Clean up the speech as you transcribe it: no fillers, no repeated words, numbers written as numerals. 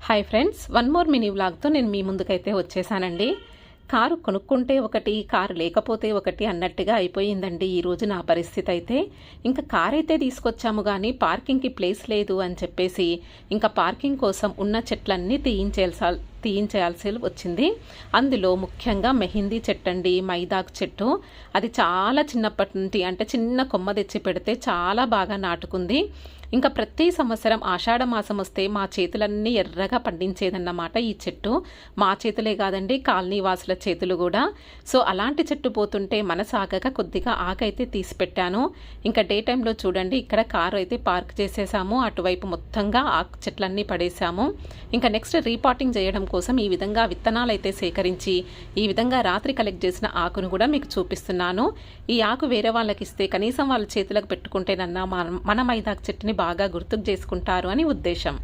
Hi friends, one more mini వ్లాగ్తో నేను మీ ముందుకైతే వచ్చేసానండి. కారు కొనుక్కుంటే ఒకటి, కారు లేకపోతే ఒకటి అన్నట్టుగా అయిపోయిందండి ఈరోజు నా పరిస్థితి అయితే. ఇంకా కార్ అయితే తీసుకొచ్చాము, పార్కింగ్కి ప్లేస్ లేదు అని చెప్పేసి ఇంకా పార్కింగ్ కోసం ఉన్న చెట్లన్నీ తీయించేయాల్సి వచ్చింది. అందులో ముఖ్యంగా మెహందీ చెట్టు అండి, మైదాకు చెట్టు. అది చాలా చిన్నప్పటి నుండి, అంటే చిన్న కొమ్మ తెచ్చి పెడితే చాలా బాగా నాటుకుంది. ఇంకా ప్రతి సంవత్సరం ఆషాఢ మాసం వస్తే మా చేతులన్నీ ఎర్రగా పండించేదన్నమాట ఈ చెట్టు. మా చేతులే కాదండి, కాలనీ వాసుల చేతులు కూడా. సో అలాంటి చెట్టు పోతుంటే మనసాగక కొద్దిగా ఆకైతే తీసి పెట్టాను. ఇంకా డే టైంలో చూడండి, ఇక్కడ కారు అయితే పార్క్ చేసేసాము, అటువైపు మొత్తంగా ఆకు చెట్లన్నీ పడేసాము. ఇంకా నెక్స్ట్ రీపాటింగ్ చేయడం కోసం ఈ విధంగా విత్తనాలు అయితే సేకరించి ఈ విధంగా రాత్రి కలెక్ట్ చేసిన ఆకును కూడా మీకు చూపిస్తున్నాను. ఈ ఆకు వేరే వాళ్ళకి ఇస్తే కనీసం వాళ్ళ చేతులకు పెట్టుకుంటేనన్నా మన మైదాకు చెట్టుని బాగా గుర్తుకు చేసుకుంటారు అని ఉద్దేశం.